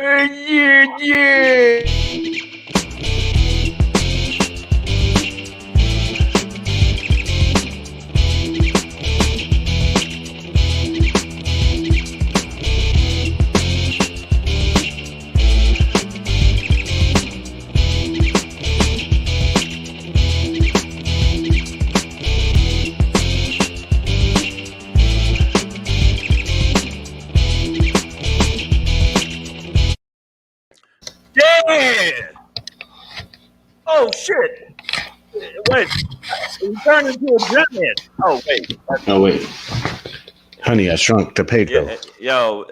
Yeah. Yeah. Oh shit. Wait. We turned into a giant. Oh wait. Oh wait, honey, I shrunk to Pedro. Yo,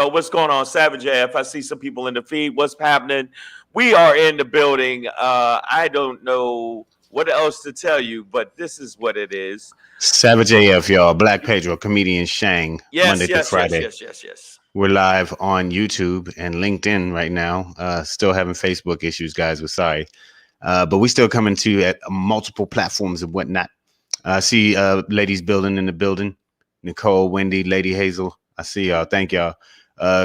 what's going on, Savage AF? I see some people in the feed. What's happening? We are in the building. I don't know what else to tell you, but this is what it is. Savage AF, y'all. Black Pedro, comedian Shang. Monday through Friday. Yes. We're live on YouTube and LinkedIn right now. Still having Facebook issues, guys. We're sorry. But we still coming to you at multiple platforms and whatnot. I see ladies building in the building. Nicole, Wendy, Lady Hazel. I see y'all. Thank y'all.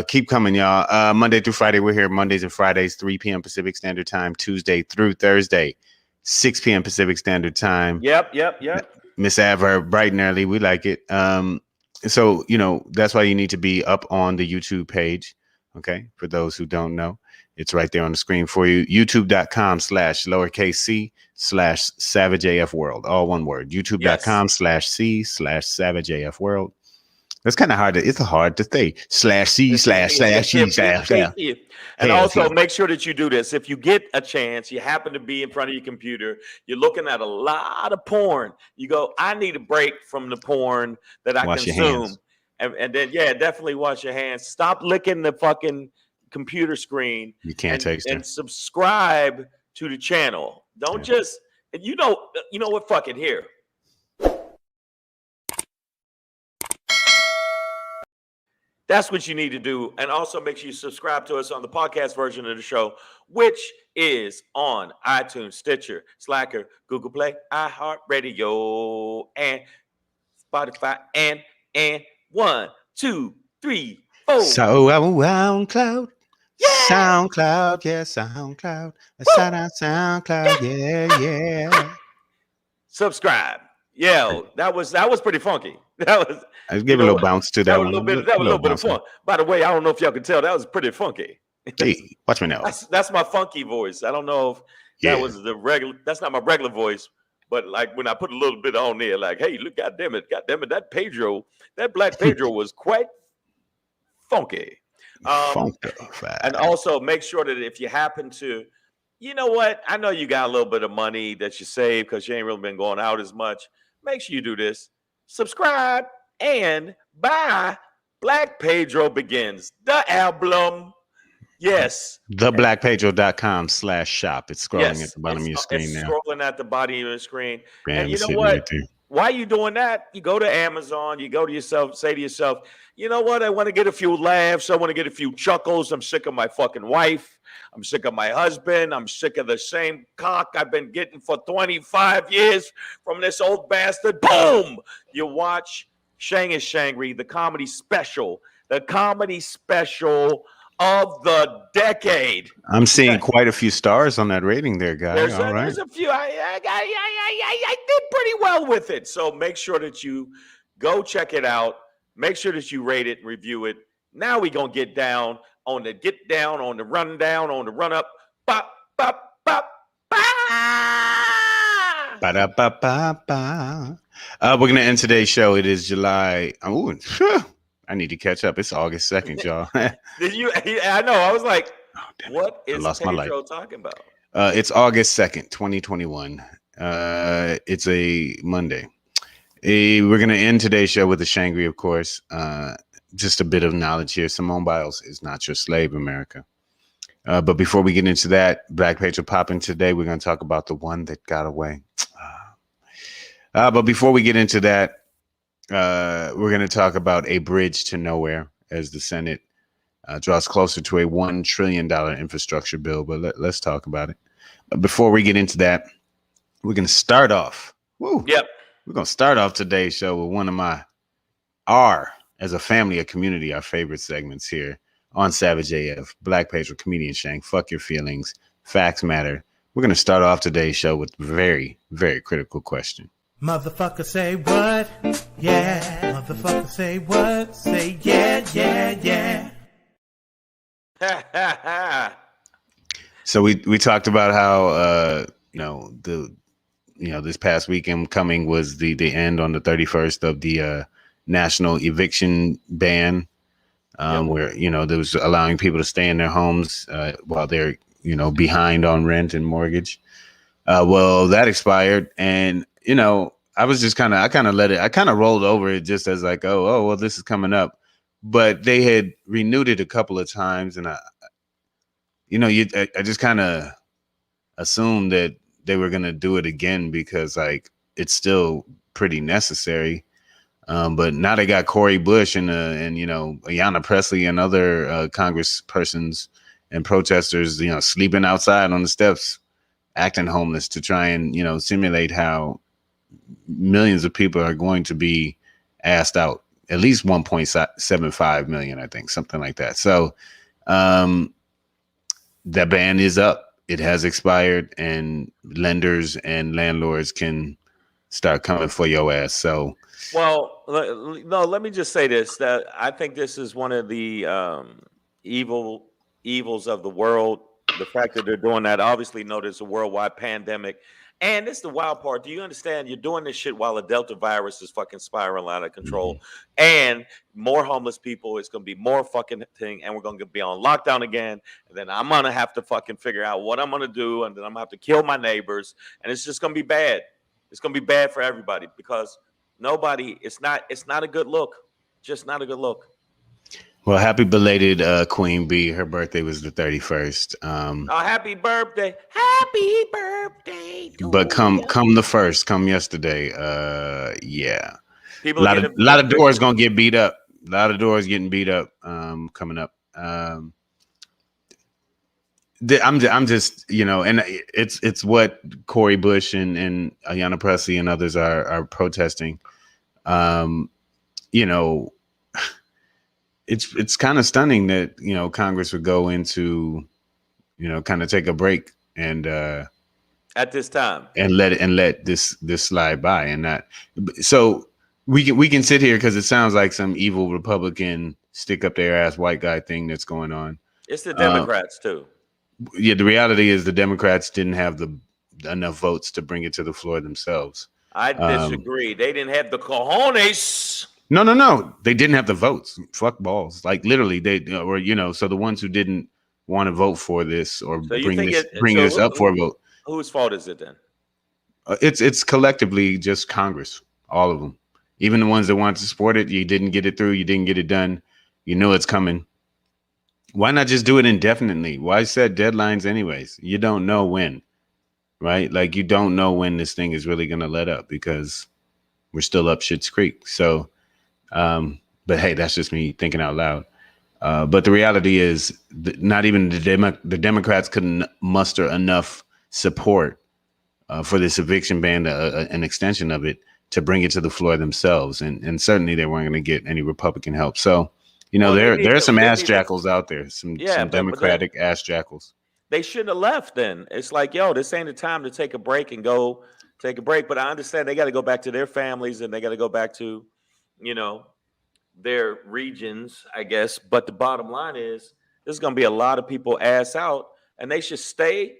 Keep coming, y'all. Monday through Friday, we're here Mondays and Fridays, 3 p.m. Pacific Standard Time, Tuesday through Thursday, 6 p.m. Pacific Standard Time. Yep. Miss Adverb, bright and early. We like it. So, that's why you need to be up on the YouTube page. Okay. For those who don't know, it's right there on the screen for you. YouTube.com/C/SavageAFWorld. All one word. YouTube.com/C/SavageAFWorld. That's kind of hard. It's hard to say. /C//C/. And also make sure that you do this. If you get a chance, you happen to be in front of your computer, you're looking at a lot of porn. You go, I need a break from the porn that I consume. And then, definitely wash your hands. Stop licking the fucking computer screen. You can't taste it. And subscribe to the channel. Don't just, you know what? Fuck it here. That's what you need to do. And also make sure you subscribe to us on the podcast version of the show, which is on iTunes, Stitcher, Slacker, Google Play, iHeartRadio, and Spotify, and 1, 2, 3, 4. So SoundCloud. Yeah. SoundCloud, SoundCloud, yeah. Subscribe. Yeah, that was pretty funky. I gave a little bounce to that one. That was a little bit of fun. By the way, I don't know if y'all can tell, that was pretty funky. Hey, watch me now. That's my funky voice. I don't know if that was the regular. That's not my regular voice, but like when I put a little bit on there, like, hey, look, goddamn it, that Pedro, that Black Pedro was quite funky. And also make sure that if you happen to, you know what, I know you got a little bit of money that you save because you ain't really been going out as much. Make sure you do this. Subscribe and buy Black Pedro Begins, the album. Yes. TheBlackPedro.com/shop. It's scrolling at the bottom of your screen now. Scrolling at the bottom of your screen. Bam, and you know what? Right, why are you doing that? You go to Amazon, you go to yourself, say to yourself, you know what? I want to get a few laughs. I want to get a few chuckles. I'm sick of my fucking wife. I'm sick of my husband. I'm sick of the same cock I've been getting for 25 years from this old bastard. Boom! You watch Shang is Shangry, the comedy special of the decade. I'm seeing quite a few stars on that rating there, guys. There's a few. I did pretty well with it. So make sure that you go check it out. Make sure that you rate it and review it. Now we're going to get down on the rundown, on the run up. Bop, bop, bop, ba. We're going to end today's show. It is July. Oh, I need to catch up. It's August 2nd, y'all. Did you? I know. I was like, what is Pedro talking about? It's August 2nd, 2021. It's a Monday. We're going to end today's show with a Shangry, of course. Just a bit of knowledge here. Simone Biles is not your slave, America. But before we get into that, Black Pedro popping today, we're going to talk about the one that got away. But before we get into that, we're going to talk about a bridge to nowhere as the Senate draws closer to a $1 trillion infrastructure bill. But let's talk about it. Before we get into that, we're going to start off. We're going to start off today's show with one of as a family, a community, our favorite segments here on Savage AF, Black Pedro, Comedian Shank, Fuck Your Feelings, Facts Matter. We're going to start off today's show with a very, very critical question. Motherfucker say what? Yeah. Motherfucker say what? Say yeah, yeah, yeah. So we talked about how this past weekend coming was the end on the 31st of the national eviction ban, where there was allowing people to stay in their homes while they're behind on rent and mortgage. Well, that expired, and I was just kind of rolled over it just as like, oh well, this is coming up, but they had renewed it a couple of times, and I just kind of assumed that they were gonna do it again because like it's still pretty necessary. But now they got Cori Bush and Ayanna Pressley and other congresspersons and protesters, sleeping outside on the steps, acting homeless to try and simulate how millions of people are going to be asked out. At least 1.75 million, I think, something like that. So that ban is up. It has expired, and lenders and landlords can start coming for your ass. So, well, no, let me just say this, that I think this is one of the evils of the world. The fact that they're doing that, obviously, there's a worldwide pandemic. And this is the wild part. Do you understand? You're doing this shit while the Delta virus is fucking spiraling out of control, and more homeless people. It's going to be more fucking thing, and we're going to be on lockdown again. And then I'm going to have to fucking figure out what I'm going to do, and then I'm going to have to kill my neighbors, and it's just going to be bad. It's going to be bad for everybody because it's not a good look. Just not a good look. Well, happy belated Queen Bee. Her birthday was the 31st. Happy birthday. Happy birthday. But come the first, come yesterday. Yeah. A lot of doors going to get beat up. A lot of doors getting beat up coming up. I'm just, and it's what Cori Bush and Ayanna Pressley and others are protesting. It's kind of stunning that Congress would go into kind of take a break and at this time and let this slide by and not. So we can sit here because it sounds like some evil Republican stick up their ass white guy thing that's going on. It's the Democrats too. Yeah, the reality is the Democrats didn't have enough votes to bring it to the floor themselves. I disagree. They didn't have the cojones. No. They didn't have the votes. Fuck balls. Like literally, so the ones who didn't want to vote for this or bring this up for a vote. Whose fault is it then? It's collectively just Congress, all of them. Even the ones that wanted to support it, you didn't get it through. You didn't get it done. You know it's coming. Why not just do it indefinitely? Why set deadlines anyways? You don't know when, right? Like you don't know when this thing is really going to let up because we're still up Schitt's Creek. So, but hey, that's just me thinking out loud. But the reality is not even the Democrats couldn't muster enough support for this eviction ban, an extension of it, to bring it to the floor themselves. And certainly they weren't going to get any Republican help. So, there are some ass jackals out there, some Democratic ass jackals. They shouldn't have left then. It's like, this ain't the time to take a break and go take a break. But I understand they got to go back to their families and they got to go back to, their regions, I guess. But the bottom line is there's going to be a lot of people ass out and they should stay.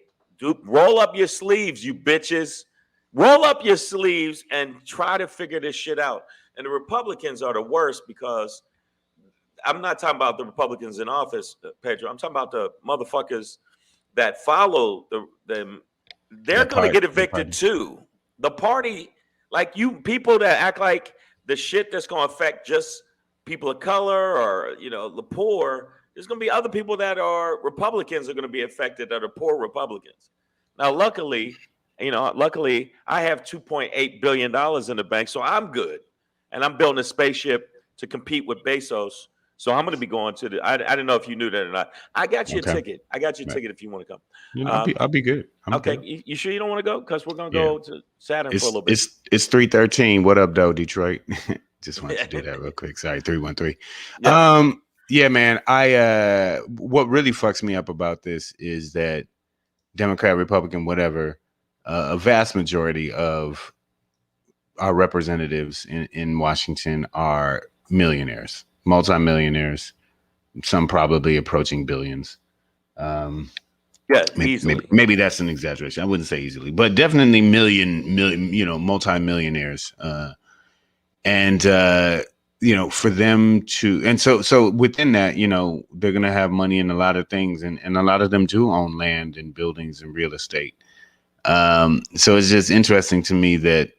Roll up your sleeves, you bitches. Roll up your sleeves and try to figure this shit out. And the Republicans are the worst because I'm not talking about the Republicans in office, Pedro. I'm talking about the motherfuckers that follow them. They're going to get evicted too. The party, like you people that act like the shit that's going to affect just people of color or, the poor, there's going to be other people that are Republicans are going to be affected that are poor Republicans. Now, luckily, I have $2.8 billion in the bank, so I'm good. And I'm building a spaceship to compete with Bezos. So I'm going to be going to I didn't know if you knew that or not. I got you a ticket. I got you a ticket if you want to come. I'll be good. Okay. Good. You sure you don't want to go? Because we're going to go to Saturn for a little bit. It's 3:13. What up, though, Detroit? Just wanted to do that real quick. Sorry, 313. Yeah. Yeah, man. What really fucks me up about this is that Democrat, Republican, whatever, a vast majority of our representatives in Washington are millionaires, multimillionaires, some probably approaching billions. Yeah, easily. Maybe that's an exaggeration. I wouldn't say easily, but definitely million, multimillionaires. And for them to, and so within that, they're going to have money in a lot of things, and a lot of them do own land and buildings and real estate. So it's just interesting to me that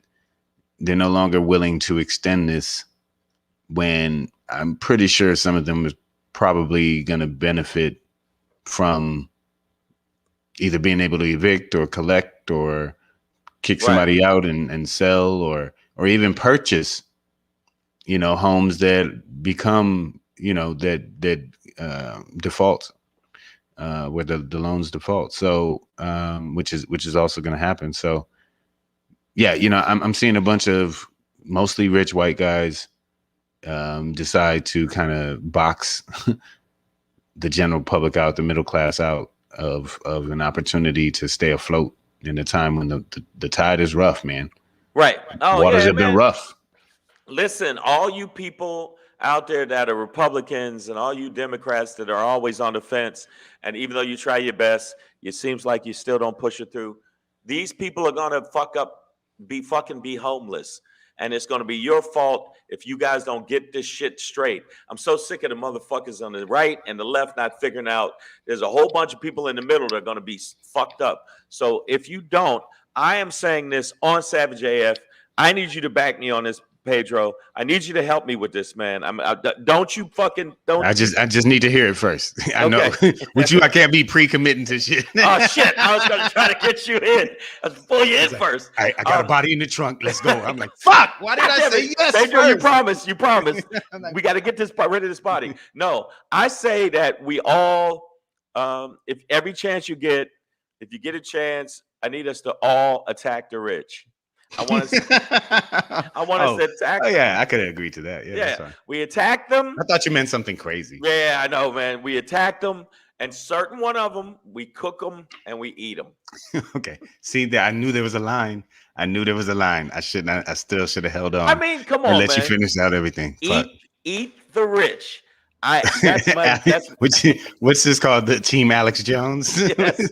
they're no longer willing to extend this, when I'm pretty sure some of them is probably going to benefit from either being able to evict or collect or kick somebody out and sell or even purchase, homes that become, that default, where the loans default. So, which is also going to happen. So, yeah, I'm seeing a bunch of mostly rich white guys decide to kind of box the general public out, the middle class out of an opportunity to stay afloat in a time when the tide is rough, man. Right. Oh, Waters have been rough. Listen, all you people out there that are Republicans and all you Democrats that are always on the fence, and even though you try your best, it seems like you still don't push it through. These people are gonna be homeless. And it's going to be your fault if you guys don't get this shit straight. I'm so sick of the motherfuckers on the right and the left not figuring out there's a whole bunch of people in the middle that are going to be fucked up. So if you don't, I am saying this on Savage AF. I need you to back me on this, Pedro. I need you to help me with this, man. Don't. I just need to hear it first. I know with you, I can't be pre-committing to shit. Oh shit! I was gonna try to get you in. Let's pull you in first. I got a body in the trunk. Let's go. I'm like, fuck. Why did I say yes? Pedro, you promised. Like, we got to get rid of this body. No, I say that we all, if every chance you get, if you get a chance, I need us to all attack the rich. I want us to attack. Oh yeah, I could agree to that. Yeah, we attack them. I thought you meant something crazy. Yeah, I know, man. We attack them, and certain one of them, we cook them and we eat them. Okay. See, I knew there was a line. I still should have held on. I mean, come on, and let man. you finish out everything. Eat the rich. What's this called? The Team Alex Jones? Yes.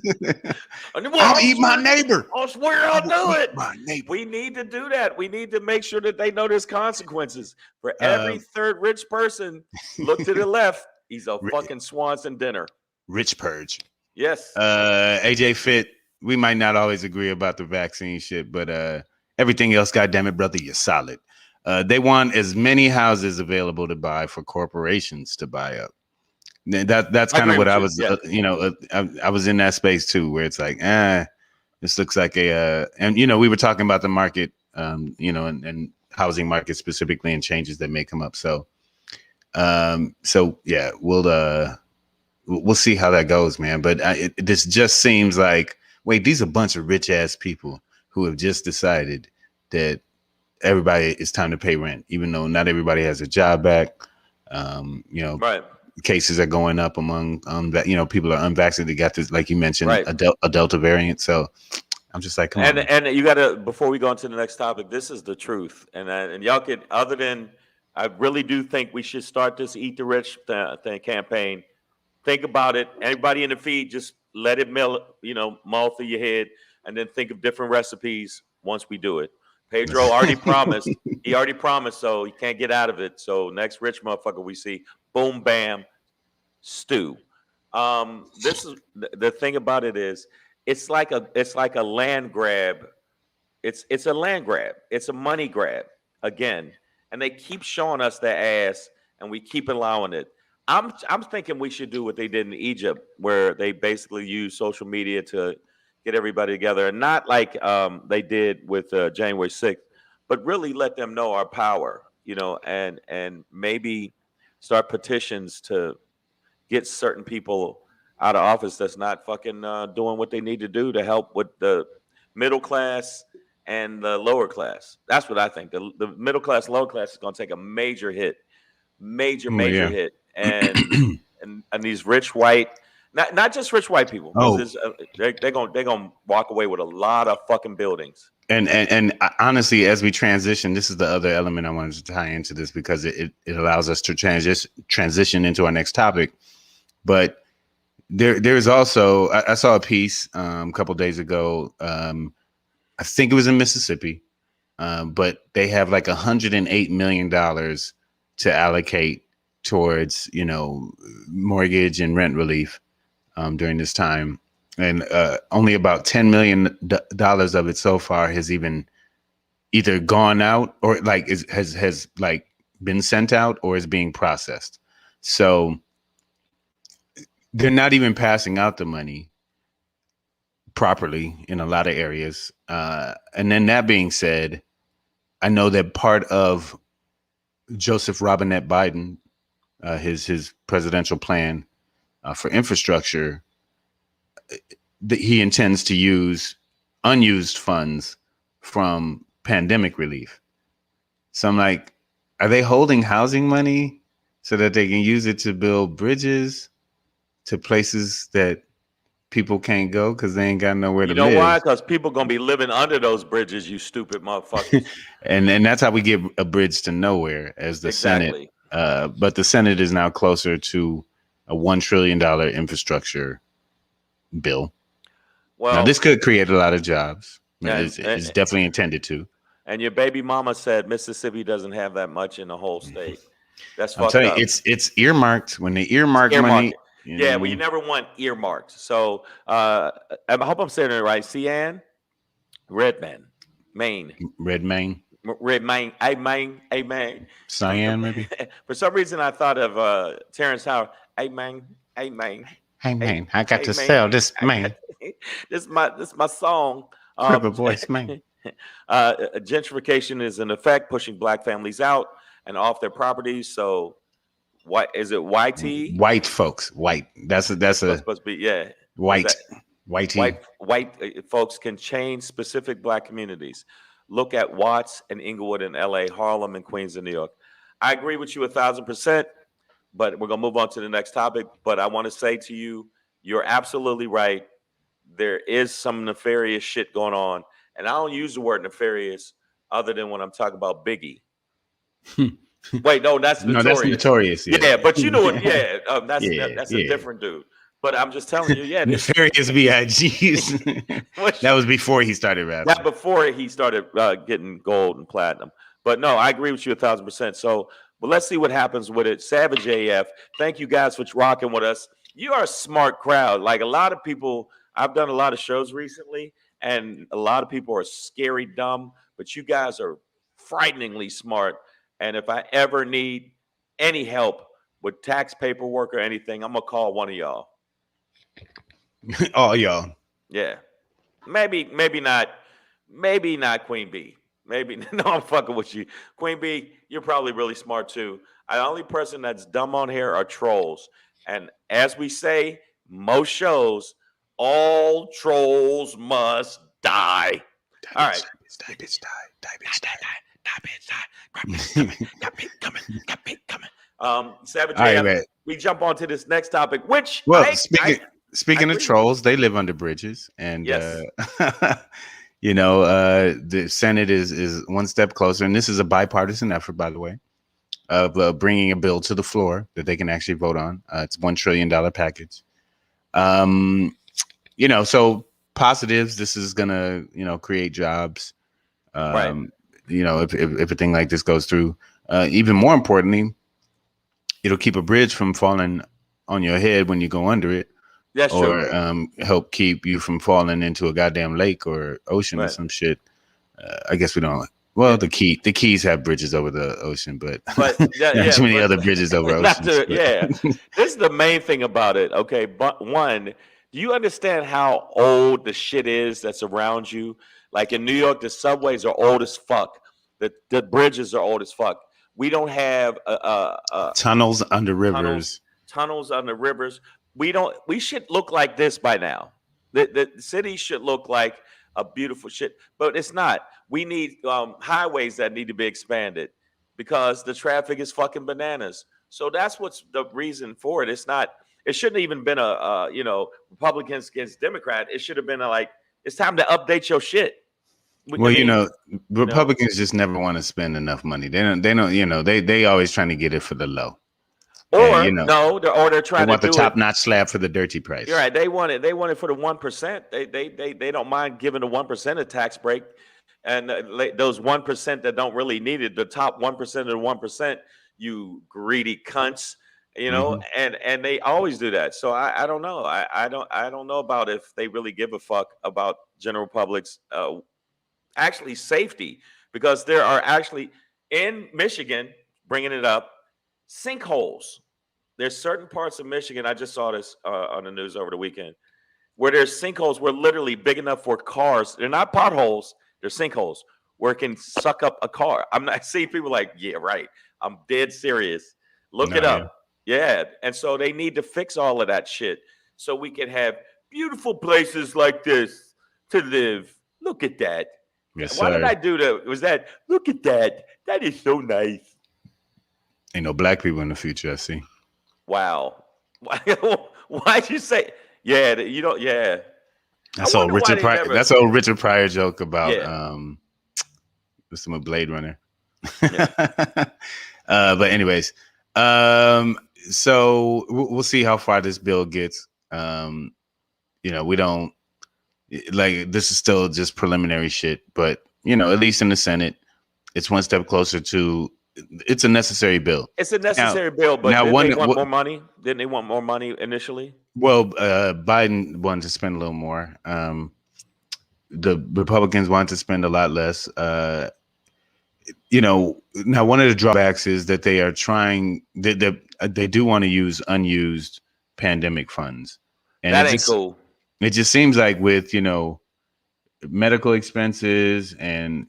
I'll eat my neighbor. I swear I'll do it. My neighbor. We need to do that. We need to make sure that they know there's consequences. For every third rich person, look to the left. He's a fucking Swanson dinner. Rich purge. Yes. AJ Fit. We might not always agree about the vaccine shit, but everything else, goddamn it, brother, you're solid. They want as many houses available to buy for corporations to buy up. That's kind of what I was, I was in that space too, where it's like, this looks like and we were talking about the market, and housing market specifically, and changes that may come up. So yeah, we'll see how that goes, man. But this just seems like, wait, these are a bunch of rich ass people who have just decided that everybody, it's time to pay rent, even though not everybody has a job back. Right. Cases are going up among people are unvaccinated. Got this, like you mentioned, a Delta variant. So I'm just like, come on. And you gotta, before we go on to the next topic, this is the truth. And y'all could, other than, I really do think we should start this Eat the Rich campaign. Think about it. Everybody in the feed, just let it mull through your head, and then think of different recipes once we do it. Pedro already promised. He already promised, so he can't get out of it. So next rich motherfucker we see, boom, bam, stew. This is the thing about it is, it's like a land grab. It's a land grab. It's a money grab again, and they keep showing us their ass, and we keep allowing it. I'm thinking we should do what they did in Egypt, where they basically use social media to get everybody together, and not like they did with January 6th, but really let them know our power, and maybe start petitions to get certain people out of office that's not fucking doing what they need to do to help with the middle class and the lower class. That's what I think. The middle class, lower class is going to take a major hit, major hit. and these rich white, not just rich white people, because they're gonna walk away with a lot of fucking buildings. And honestly, as we transition, this is the other element I wanted to tie into this because it allows us to transition into our next topic. But there's also I saw a piece a couple days ago. I think it was in Mississippi, but they have like $108 million to allocate towards mortgage and rent relief during this time. And only about $10 million of it so far has even either gone out or like has like been sent out or is being processed. So they're not even passing out the money properly in a lot of areas. And then that being said, I know that part of Joseph Robinette Biden, his presidential plan for infrastructure, he intends to use unused funds from pandemic relief. So I'm like, are they holding housing money so that they can use it to build bridges to places that people can't go because they ain't got nowhere to live? You know why? Because people gonna be living under those bridges, you stupid motherfuckers. and that's how we get a bridge to nowhere as the Senate. But the Senate is now closer to a $1 trillion infrastructure bill. Well, now this could create a lot of jobs. It's definitely intended to. And your baby mama said Mississippi doesn't have that much in the whole state. That's fucked up. It's earmarked. When they earmark money. Yeah, well, you never want earmarked. So I hope I'm saying it right. Cyan, Redman, Maine. Redman. Amen. Cyan, maybe. For some reason, I thought of Terrence Howard. Amen. Hey man, I got to sell this man. This my song. River voice, man. Gentrification is in effect, pushing black families out and off their properties. So, what is it? YT? White folks, white. That's supposed to be white. White folks can change specific black communities. Look at Watts and Inglewood in LA, Harlem and Queens in New York. I agree with you 1,000%. But we're going to move on to the next topic. But I want to say to you, you're absolutely right. There is some nefarious shit going on. And I don't use the word nefarious other than when I'm talking about Biggie. Wait, no, that's Notorious. No, that's Notorious. Yeah, but you know what? Yeah, that's a different dude. But I'm just telling you, Nefarious B.I.G.'s. That was before he started rapping. That before he started getting gold and platinum. But no, I agree with you 1,000%. So, but let's see what happens with it. Savage AF, thank you guys for rocking with us. You are a smart crowd. Like a lot of people, I've done a lot of shows recently, and a lot of people are scary dumb, but you guys are frighteningly smart. And if I ever need any help with tax paperwork or anything, I'm going to call one of y'all. Oh, y'all. Yeah. Maybe not Queen B. Maybe no, I'm fucking with you, Queen B. You're probably really smart too. The only person that's dumb on here are trolls, and as we say, most shows, all trolls must die. All right, die, bitch, coming. Savage AF. We jump on to this next topic, which speaking of trolls, they live under bridges, and yes. The Senate is one step closer, and this is a bipartisan effort, by the way, of bringing a bill to the floor that they can actually vote on. It's $1 trillion package. So positives. This is gonna, create jobs. Right. If a thing like this goes through, even more importantly, it'll keep a bridge from falling on your head when you go under it. That's or true. Help keep you from falling into a goddamn lake or ocean or some shit. I guess we don't. Well, the Keys have bridges over the ocean, but not too many other bridges over oceans. This is the main thing about it. Okay, but one, do you understand how old the shit is that's around you? Like in New York, the subways are old as fuck. The bridges are old as fuck. We don't have tunnels under rivers. Tunnels under rivers. We should look like this by now. The city should look like a beautiful shit, but it's not. We need highways that need to be expanded because the traffic is fucking bananas. So that's what's the reason for it. It's not. It shouldn't even been a Republicans against Democrat. It should have been like it's time to update your shit. Well, Republicans just never want to spend enough money. They don't. They always trying to get it for the low. Or and, they're trying they want to the do top-notch slab for the dirty price. You're right. They want it for the 1%. They don't mind giving the 1% a tax break, and those 1% that don't really need it, the top 1% of the 1%, you greedy cunts, and they always do that. So I don't know. I don't know about if they really give a fuck about general public's actually safety, because there are actually in Michigan, bringing it up, sinkholes. There's certain parts of Michigan, I just saw this on the news over the weekend, where there's sinkholes where literally big enough for cars. They're not potholes, they're sinkholes where it can suck up a car. I'm not seeing people like, yeah, right. I'm dead serious. Look it up. Yeah. And so they need to fix all of that shit so we can have beautiful places like this to live. Look at that. Yes, Why sir. did I do that? Was that, look at that. That is so nice. Ain't no black people in the future, I see. Wow. Why'd you say, yeah, you don't, yeah. That's old Richard Pryor. That's old Richard Pryor joke about some Blade Runner. Yeah. But anyways, so we'll see how far this bill gets. We don't like, this is still just preliminary shit, but at least in the Senate, it's one step closer to. It's a necessary bill. It's a necessary bill, but didn't they want more money? Didn't they want more money initially? Well, Biden wanted to spend a little more. The Republicans wanted to spend a lot less. Now one of the drawbacks is that they are trying. They do want to use unused pandemic funds, and that ain't cool. It just seems like with medical expenses and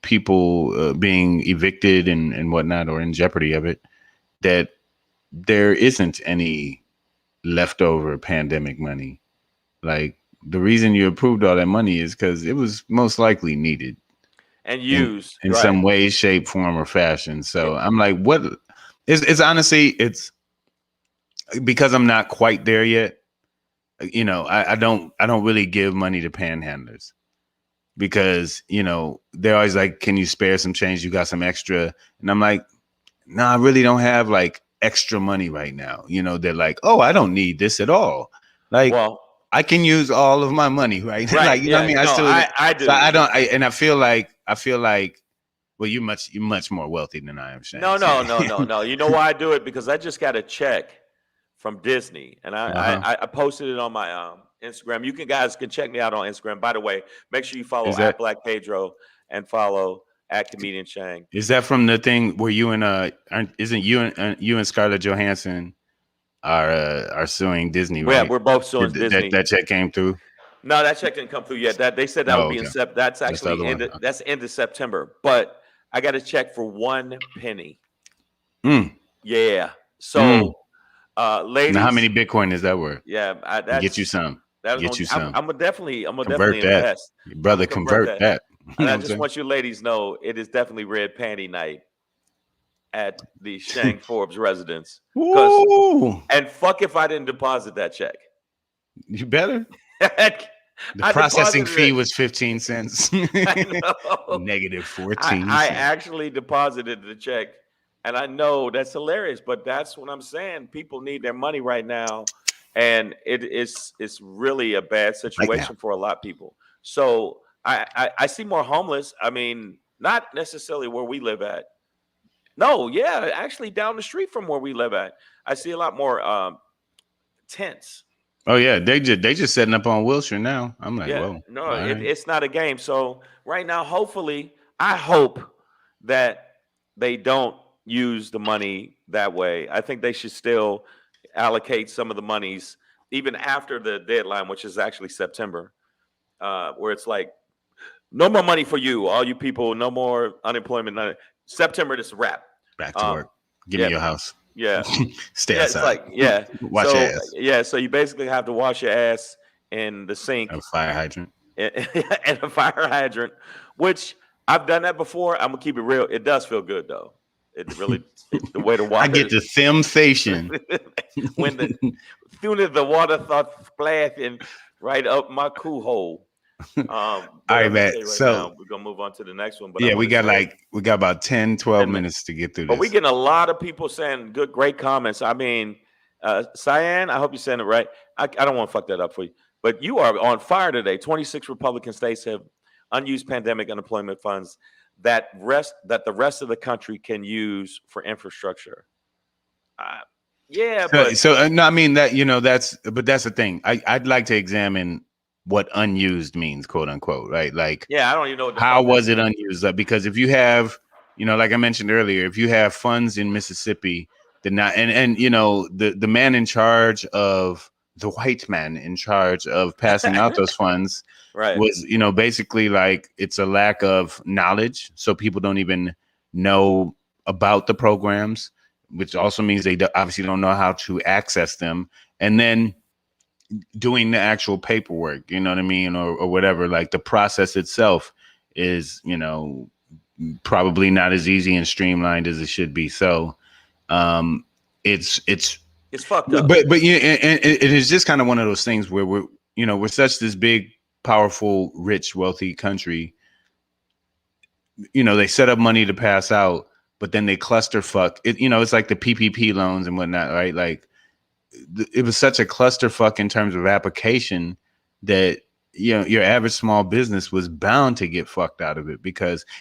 people being evicted and whatnot, or in jeopardy of it, that there isn't any leftover pandemic money. Like, the reason you approved all that money is because it was most likely needed and used in some way, shape, form, or fashion. So I'm like, what? It's honestly, it's because I'm not quite there yet. I don't really give money to panhandlers, because they're always like, can you spare some change? You got some extra? And I'm like, no, I really don't have like extra money right now. They're like, oh, I don't need this at all. Like, well, I can use all of my money, right? Like, what I mean? I do. So I don't. I feel like, well, you're much more wealthy than I am, Shane. No. You know why I do it? Because I just got a check from Disney, and I posted it on my Instagram. You guys can check me out on Instagram. By the way, make sure you follow at Black Pedro and follow at Comedian Shang. Is that from the thing where you and isn't you and Scarlett Johansson are suing Disney? Right? Yeah, we're both suing Disney. That check came through. No, that check didn't come through yet. That they said that would be in September. That's actually that's end of September. But I got a check for 1 penny. Yeah. So. Ladies, now how many Bitcoin is that worth? Yeah, get you some. I'm gonna definitely invest. Brother, convert that. And I just want you ladies know it is definitely red panty night at the Shang Forbes residence. And fuck if I didn't deposit that check. You better. The processing fee was 15 cents. Negative 14. I actually deposited the check. And I know that's hilarious, but that's what I'm saying. People need their money right now, and it's really a bad situation for a lot of people. So I see more homeless. I mean, not necessarily where we live at. No, yeah, actually down the street from where we live at, I see a lot more tents. Oh yeah, they just setting up on Wilshire now. I'm like, whoa. No, it's not a game. So right now, hopefully, I hope that they don't use the money that way. I think they should still allocate some of the monies even after the deadline, which is actually September, where it's like, no more money for you, all you people, no more unemployment. September, this is a wrap. Back to work. Give me your house. Yeah. Stay outside. Wash your ass. Yeah, so you basically have to wash your ass in the sink. A fire hydrant. And a fire hydrant, which I've done that before. I'm going to keep it real. It does feel good, though. It really the way the water. I get the sensation when soon as the water starts splashing right up my coo hole. All right, man. So we're gonna move on to the next one. But yeah, we got about 10, 12 minutes to get through this. But we're getting a lot of people saying great comments. I mean, Cyan, I hope you're saying it right. I don't want to fuck that up for you. But you are on fire today. 26 Republican states have unused pandemic unemployment funds that the rest of the country can use for infrastructure. Yeah, no, I mean that that's the thing. I'd like to examine what unused means, quote unquote, right? Like, yeah, I don't even know how was it unused? Because if you have, like I mentioned earlier, if you have funds in Mississippi, then and the man in charge of the white man in charge of passing out those funds right. was, basically like it's a lack of knowledge. So people don't even know about the programs, which also means they obviously don't know how to access them. And then doing the actual paperwork, you know what I mean? Or whatever, like the process itself is, probably not as easy and streamlined as it should be. So it's fucked up. But yeah, and it is just kind of one of those things where we're such this big, powerful, rich, wealthy country. They set up money to pass out, but then they cluster fuck it. It's like the PPP loans and whatnot, right? Like it was such a clusterfuck in terms of application that your average small business was bound to get fucked out of it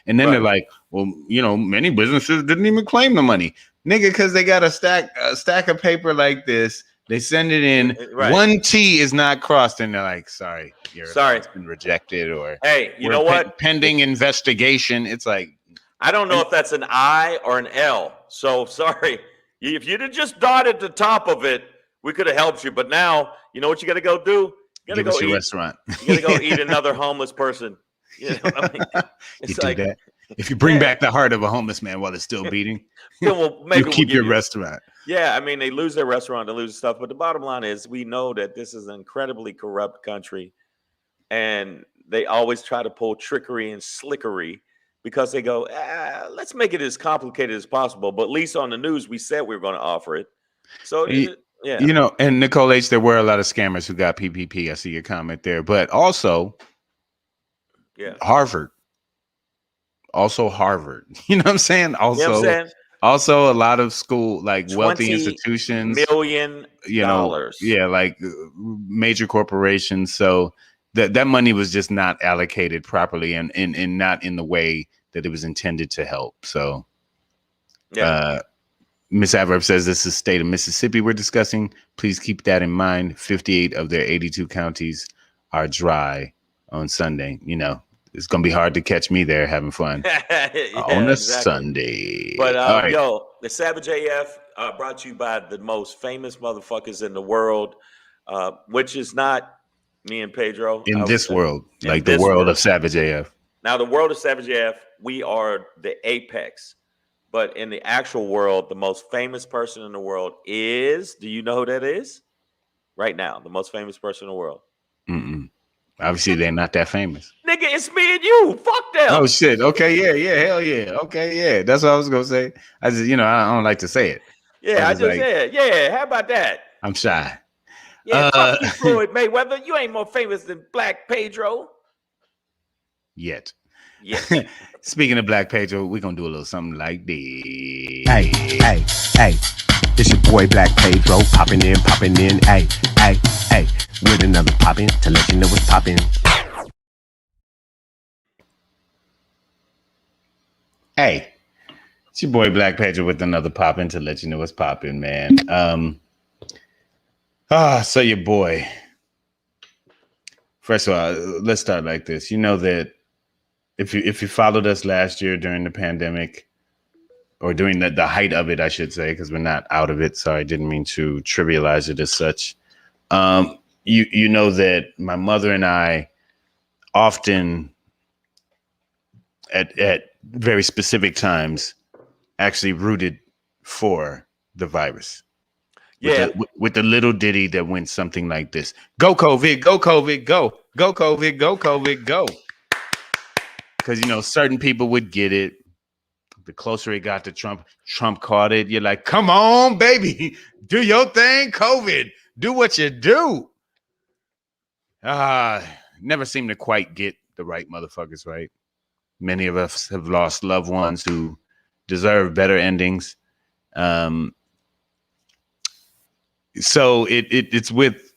and then they're like, well, many businesses didn't even claim the money, nigga, because they got a stack of paper like this. They send it in, right. One T is not crossed, and they're like, sorry, it's been rejected, or hey, you know what? Pending investigation. It's like, I don't know if that's an I or an L. So sorry. If you'd have just dotted the top of it, we could have helped you. But now, you know what you got to go do? You got to go eat. Restaurant. You got to go eat another homeless person. You know what I mean? It's like, that. If you bring back the heart of a homeless man while it's still beating, you keep your restaurant. Yeah, I mean, they lose their restaurant, they lose stuff. But the bottom line is we know that this is an incredibly corrupt country. And they always try to pull trickery and slickery because they go, let's make it as complicated as possible. But at least on the news, we said we were going to offer it. So, yeah. And Nicole H., there were a lot of scammers who got PPP. I see your comment there. But also, Harvard. Also Harvard. You know what I'm saying? Also a lot of school, like wealthy institutions. $20 million. Like major corporations. So that money was just not allocated properly and not in the way that it was intended to help. So Miss Adverb says this is state of Mississippi we're discussing. Please keep that in mind. 58 of their 82 counties are dry on Sunday. It's going to be hard to catch me there having fun on a Sunday. But, the Savage AF brought to you by the most famous motherfuckers in the world, which is not me and Pedro. In this world, like the world of Savage AF. Now, the world of Savage AF, we are the apex. But in the actual world, the most famous person in the world is, do you know who that is? Right now, the most famous person in the world. Mm-mm. Obviously, they're not that famous. Nigga, it's me and you. Fuck them. Oh, shit. Okay, yeah, hell yeah. Okay, yeah. That's what I was going to say. I just, I don't like to say it. Yeah, I just said, yeah, how about that? I'm shy. Yeah, fuck you, Floyd Mayweather. You ain't more famous than Black Pedro. Yet. Yeah. Speaking of Black Pedro, we're going to do a little something like this. Hey. It's your boy Black Pedro, popping in, hey, with another poppin' to let you know what's poppin'. Hey, it's your boy Black Pedro with another poppin' to let you know what's poppin', man. So your boy. First of all, let's start like this. You know that if you followed us last year during the pandemic, or during the height of it, I should say, because we're not out of it. So I didn't mean to trivialize it as such. You know that my mother and I often at very specific times actually rooted for the virus. Yeah. With the little ditty that went something like this. Go COVID, go COVID, go. Go COVID, go COVID, go. Because, certain people would get it. the closer it got to Trump, Trump caught it. You're like, come on, baby, do your thing, COVID. Do what you do. Never seem to quite get the right motherfuckers right. Many of us have lost loved ones who deserve better endings. So it's with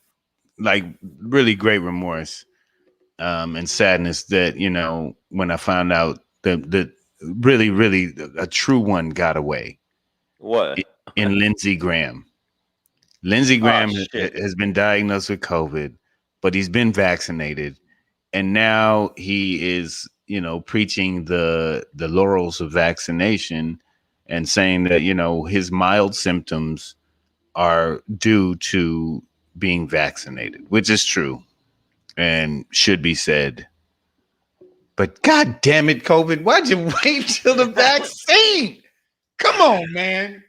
like really great remorse and sadness that, you know, when I found out that really a true one got away. What? In Lindsey Graham. Lindsey Graham has been diagnosed with COVID, but he's been vaccinated. And now he is, you know, preaching the laurels of vaccination and saying that, you know, his mild symptoms are due to being vaccinated, which is true and should be said. But God damn it, COVID, why'd you wait till the vaccine? Come on, man.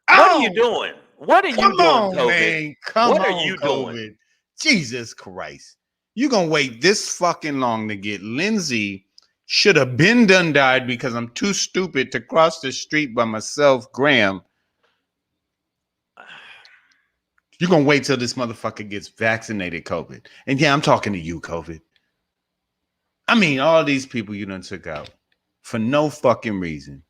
What are you doing? What are you doing, COVID? Man. Come what on, are you COVID. doing? Jesus Christ. You're going to wait this fucking long to get Lindsey should have been done died because I'm too stupid to cross the street by myself, Graham. You're going to wait till this motherfucker gets vaccinated, COVID. And yeah, I'm talking to you, COVID. I mean, all these people you done took out for no fucking reason.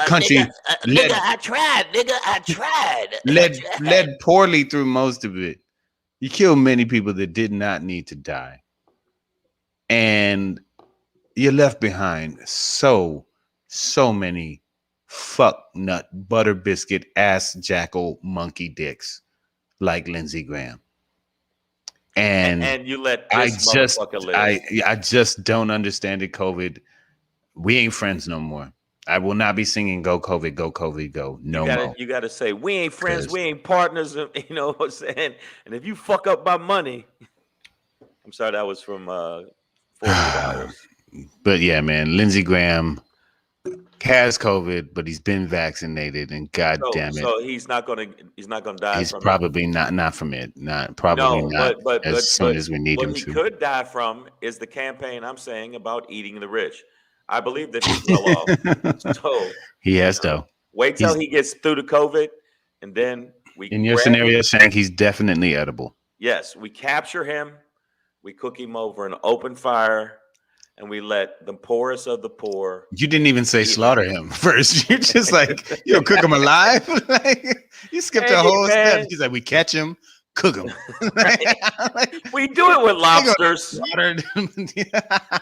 Country nigga, I tried. Nigga, I tried. led poorly through most of it. You killed many people that did not need to die. And you left behind so many fuck nut butter biscuit ass jackal monkey dicks like Lindsey Graham. And you let this motherfucker live. I just don't understand it, COVID. We ain't friends no more. I will not be singing "Go COVID, go COVID, go." No more. You gotta say we ain't friends, we ain't partners. You know what I'm saying? And if you fuck up my money, I'm sorry, that was from 48 hours. But yeah, man, Lindsey Graham has COVID, but he's been vaccinated, and God damn it, so he's not gonna die. He's probably not from it. But as soon as we need him to. What he could die from is the campaign I'm saying about eating the rich. I believe that he's well off. So he has though. Wait till he gets through the COVID, and then we. In your scenario, saying he's definitely edible. Yes, we capture him, we cook him over an open fire, and we let the poorest of the poor. You didn't even say slaughter him first. You're just like, you cook him alive. Like, you skipped a whole step. He's like, we catch him, cook him. We do it with lobsters.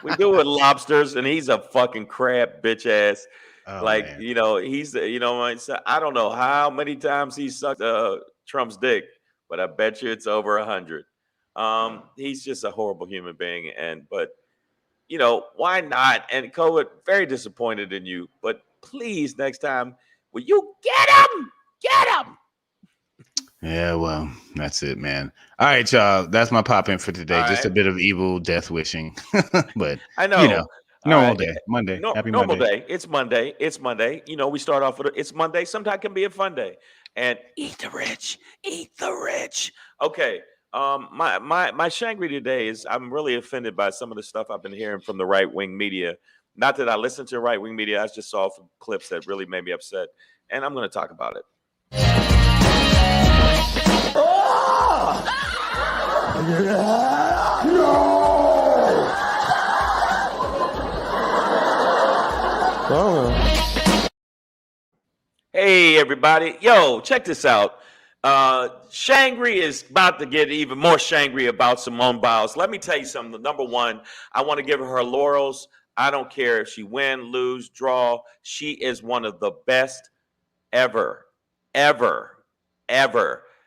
We do it with lobsters, and he's a fucking crab bitch ass. Oh, man. You know, he's I don't know how many times he sucked Trump's dick, but I bet you it's over 100. He's just a horrible human being, but you know, why not? And COVID, very disappointed in you, but please next time, will you get him? Get him. Yeah, well, that's it, man. All right, y'all. That's my pop in for today. Just a bit of evil death wishing. But I know. You know, normal day. Monday. Happy normal Monday. Day. It's Monday. It's Monday. You know, we start off with it's Monday. Sometimes it can be a fun day. And eat the rich. Eat the rich. Okay. My SHANGRY today is I'm really offended by some of the stuff I've been hearing from the right-wing media. Not that I listen to right-wing media. I just saw some clips that really made me upset. And I'm going to talk about it. Hey, everybody. Yo, check this out. SHANGRY is about to get even more SHANGRY about Simone Biles. Let me tell you something. Number one, I want to give her laurels. I don't care if she win, lose, draw. She is one of the best ever.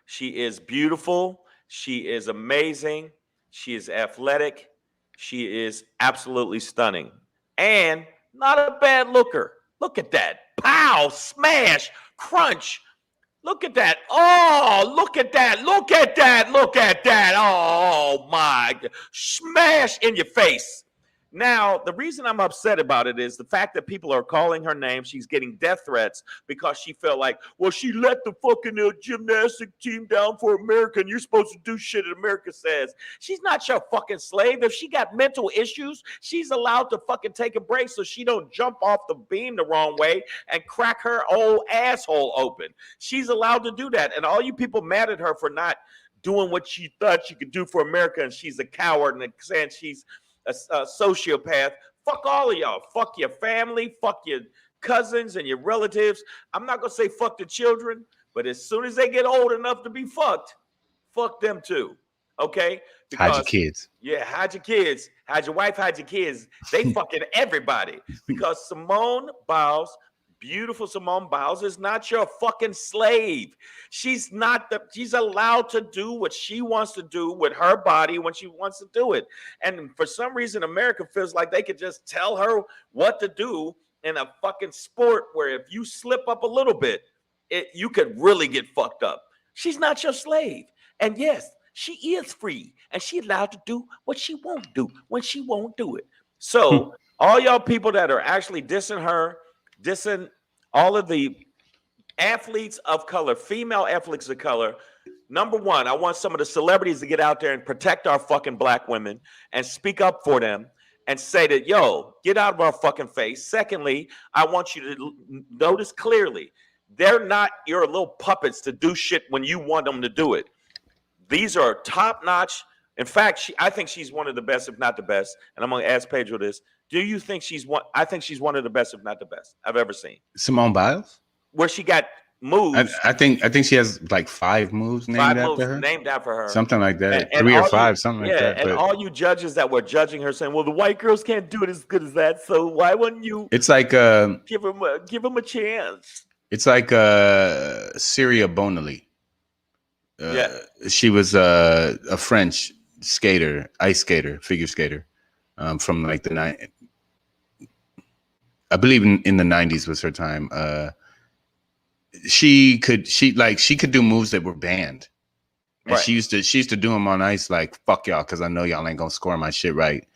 She is beautiful. She is amazing. She is athletic. She is absolutely stunning. And not a bad looker. Look at that. Pow, smash, crunch. Look at that. Oh, look at that. Look at that. Look at that. Oh, my. Smash in your face. Now, the reason I'm upset about it is the fact that people are calling her name. She's getting death threats because she felt like, well, she let the fucking gymnastic team down for America, and you're supposed to do shit that America says. She's not your fucking slave. If she got mental issues, she's allowed to fucking take a break so she don't jump off the beam the wrong way and crack her old asshole open. She's allowed to do that. And all you people mad at her for not doing what she thought she could do for America, and she's a coward and saying she's a sociopath. Fuck all of y'all. Fuck your family. Fuck your cousins and your relatives. I'm not gonna say fuck the children, but as soon as they get old enough to be fucked, fuck them too. Okay? Because, hide your kids. Yeah, hide your kids. Hide your wife. Hide your kids. They fucking everybody. Because Simone Biles, beautiful Simone Biles, is not your fucking slave. She's not she's allowed to do what she wants to do with her body when she wants to do it. And for some reason, America feels like they could just tell her what to do in a fucking sport where if you slip up a little bit, you could really get fucked up. She's not your slave. And yes, she is free. And she's allowed to do what she won't do when she won't do it. So all y'all people that are actually dissing her, dissing all of the athletes of color, female athletes of color. Number one, I want some of the celebrities to get out there and protect our fucking black women and speak up for them and say that, yo, get out of our fucking face. Secondly, I want you to notice clearly, they're not your little puppets to do shit when you want them to do it. These are top-notch. In fact, I think she's one of the best, if not the best. And I'm going to ask Pedro this. Do you think she's one? I think she's one of the best, if not the best, I've ever seen. Simone Biles? Where she got moves. I think she has like 5 moves named after her. Named after her. Something like that. And 3 or 5, something like that. And all you judges that were judging her saying, well, the white girls can't do it as good as that. So why wouldn't you it's like give them a chance? It's like Syria Bonelli. She was a French skater, ice skater, figure skater, from like the I believe in the 90s was her time. She could do moves that were banned. And right. she used to do them on ice like, fuck y'all, because I know y'all ain't gonna score my shit right.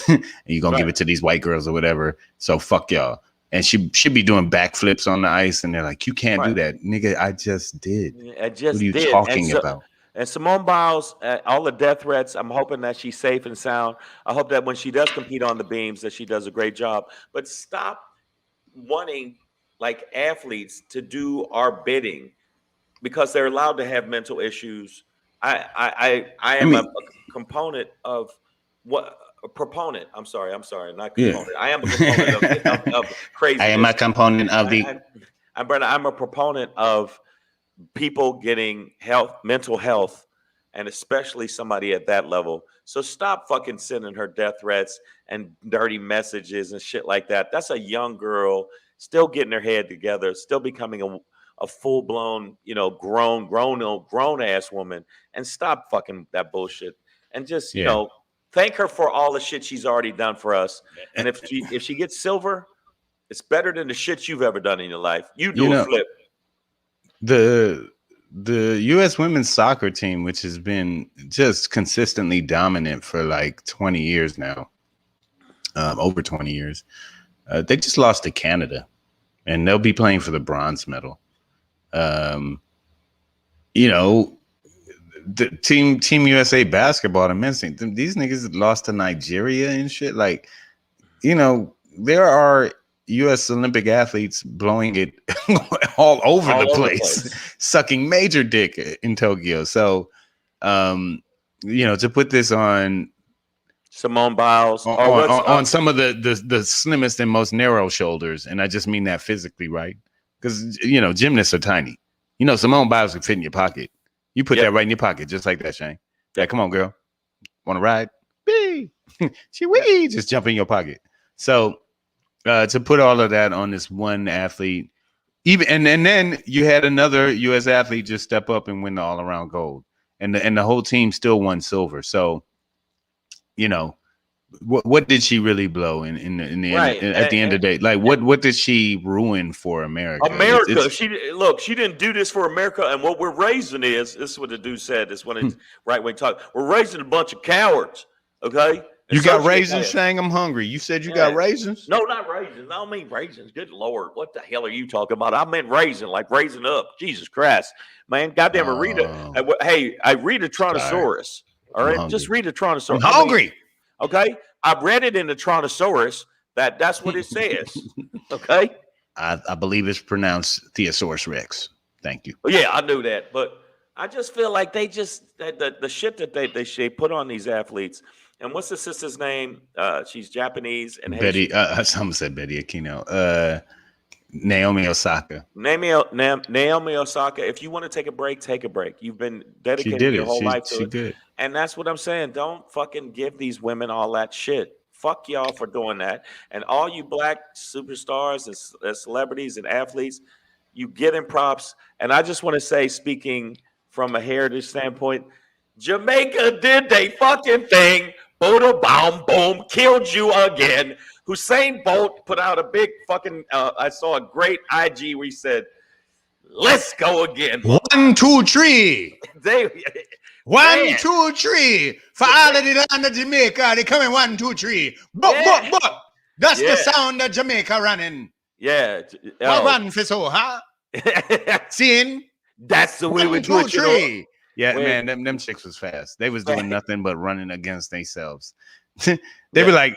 And you're gonna give it to these white girls or whatever. So fuck y'all. And she'd be doing backflips on the ice, and they're like, you can't do that. Nigga, I just did. What are you talking about? And Simone Biles, all the death threats, I'm hoping that she's safe and sound. I hope that when she does compete on the beams, that she does a great job. But stop wanting like athletes to do our bidding because they're allowed to have mental issues. I am a component of what a proponent. I'm sorry, not component. Yeah. I am a component of crazy. I am a component of the. I'm a proponent of people getting mental health, and especially somebody at that level. So stop fucking sending her death threats and dirty messages and shit like that. That's a young girl still getting her head together, still becoming a full blown, grown ass woman. And stop fucking that bullshit. And just thank her for all the shit she's already done for us. And if she gets silver, it's better than the shit you've ever done in your life. You do a flip. The U.S. women's soccer team, which has been just consistently dominant for like 20 years now, over 20 years, they just lost to Canada, and they'll be playing for the bronze medal. The Team USA basketball, the men's team, these niggas lost to Nigeria and shit. Like, there are U.S. Olympic athletes blowing it all over the place, sucking major dick in Tokyo. So, to put this on Simone Biles, on some of the slimmest and most narrow shoulders, and I just mean that physically, right? Because gymnasts are tiny. Simone Biles can fit in your pocket. You put that right in your pocket, just like that, Shane. Yeah, come on, girl. Want to ride? Just jump in your pocket. So. To put all of that on this one athlete, and then you had another U.S. athlete just step up and win the all-around gold, and the whole team still won silver. So, what did she really blow in the end, at the end of the day? Like, what did she ruin for America? She didn't do this for America, and what we're raising this is what the dude said. This one is right wing talk. We're raising a bunch of cowards, okay? You got raisins, Shang? I'm hungry. You said you got raisins? No, not raisins. I don't mean raisins. Good Lord. What the hell are you talking about? I meant raisin, like raisin up. Jesus Christ. Man, goddamn it, read it. Hey, I read a Trontosaurus. All right? Just read a Trontosaurus. I'm hungry. Okay? I read it in the Trontosaurus. That's what it says. Okay? I believe it's pronounced Theosaurus Rex. Thank you. Yeah, I knew that. But I just feel like they just, the shit that they put on these athletes. And what's the sister's name? She's Japanese and Betty. Someone said Betty Aquino. Naomi Osaka. Naomi Osaka. If you want to take a break, take a break. You've been dedicating your whole life to it. Good. And that's what I'm saying. Don't fucking give these women all that shit. Fuck y'all for doing that. And all you black superstars and celebrities and athletes, you getting props. And I just want to say, speaking from a heritage standpoint, Jamaica did they fucking thing. Boom, boom, boom, killed you again. Usain Bolt put out a big fucking, I saw a great IG where he said, let's go again. 1, 2, 3. 1, 2, 3. For all of the land of Jamaica, they coming 1, 2, 3. But. That's the sound of Jamaica running. Yeah. What run for so, huh? Seeing? That's the way we do it. 1, 2, 3. Yeah, man, them chicks was fast. They was doing nothing but running against themselves. They were like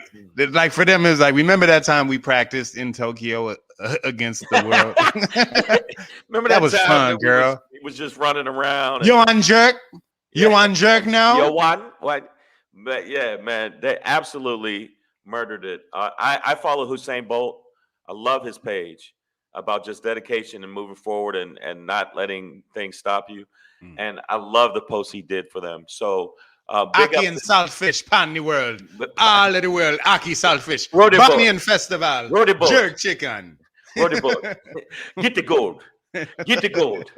for them, it was like, remember that time we practiced in Tokyo against the world? Remember that was fun, girl. He was just running around. You on jerk? You on jerk now? You on what? But yeah, man, they absolutely murdered it. I follow Usain Bolt. I love his page about just dedication and moving forward and not letting things stop you. And I love the post he did for them. So Aki and saltfish pan the world. All of the world. Aki saltfish. Bamian festival. Jerk chicken. Get the gold. Get the gold.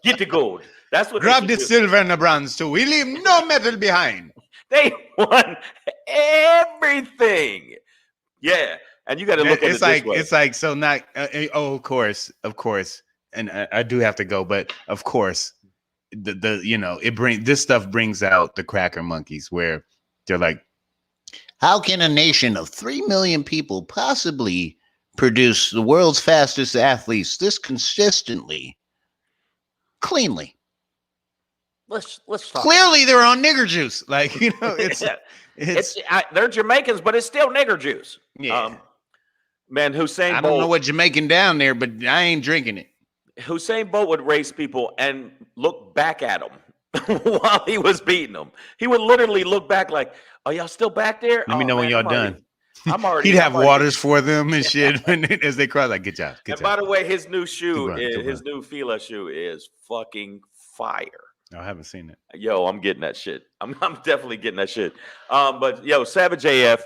Get the gold. That's what. Grab the silver and the bronze too. We leave no metal behind. They won everything. Yeah. And you got to look at it this way. It's like, so not, of course. And I do have to go, but of course, this stuff brings out the cracker monkeys where they're like, how can a nation of 3 million people possibly produce the world's fastest athletes this consistently, cleanly? Let's talk. Clearly, they're on nigger juice. Like, they're Jamaicans, but it's still nigger juice. Yeah. Man, Usain Bolt. I don't know what Jamaican down there, but I ain't drinking it. Usain Bolt would race people and look back at them while he was beating them. He would literally look back like, "Are y'all still back there? Let me know when y'all done." I'm already. He'd have waters for them and shit as they cry. Like, good job. By the way, his new shoe, his new Fila shoe, is fucking fire. I haven't seen it. Yo, I'm getting that shit. I'm definitely getting that shit. But yo, Savage AF,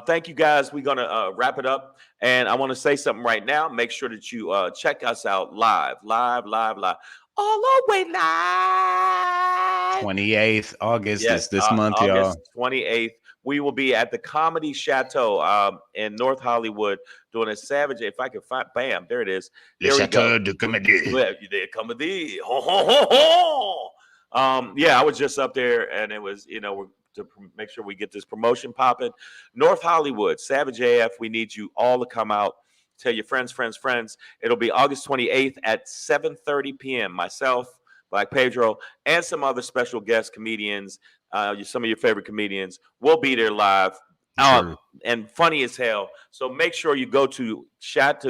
thank you guys. We're gonna wrap it up. And I want to say something right now. Make sure that you check us out live. All the way live. 28th August this month, August y'all. 28th. We will be at the Comedy Chateau in North Hollywood doing a Savage. If I can find, bam, there it is. Le Chateau de Comédie. The Comedy. Ho, ho, ho, ho. Yeah, I was just up there, and it was, to make sure we get this promotion popping. North Hollywood, Savage AF, we need you all to come out. Tell your friends. It'll be August 28th at 7:30 p.m. Myself, Black Pedro, and some other special guest comedians, some of your favorite comedians, will be there live. And funny as hell. So make sure you go to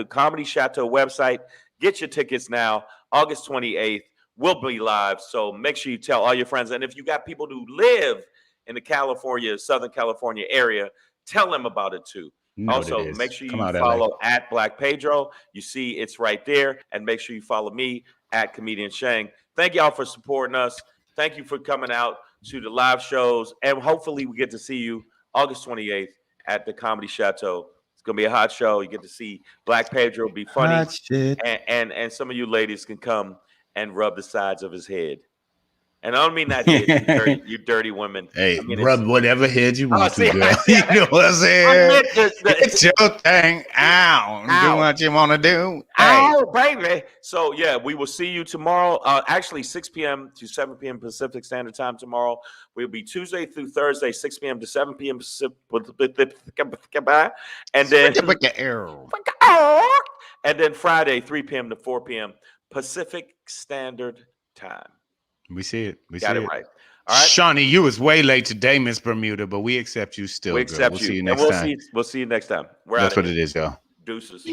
Comedy Chateau website. Get your tickets now. August 28th, we'll be live. So make sure you tell all your friends. And if you got people who live in the Southern California area, tell them about it too. Also, make sure you follow at Black Pedro. You see it's right there. And make sure you follow me at Comedian Shang. Thank y'all for supporting us. Thank you for coming out to the live shows. And hopefully we get to see you August 28th at the Comedy Chateau. It's going to be a hot show. You get to see Black Pedro be funny. And some of you ladies can come and rub the sides of his head. And I don't mean that hit, you dirty women. Hey, I mean, rub whatever head you want see, to, girl. see, You know what I'm saying? Get your thing out. Do Ow. what you want to do. Oh, baby. So, yeah, we will see you tomorrow. Actually, 6 p.m. to 7 p.m. Pacific Standard Time tomorrow. We'll be Tuesday through Thursday, 6 p.m. to 7 p.m. Pacific. And then Friday, 3 p.m. to 4 p.m. Pacific Standard Time. We see it. We Got see it it. right. All right. Shawnee, you was way late today, Miss Bermuda, but we accept you still. We accept We'll you. see you And next time. We'll see you next time. That's what it is, y'all. Deuces.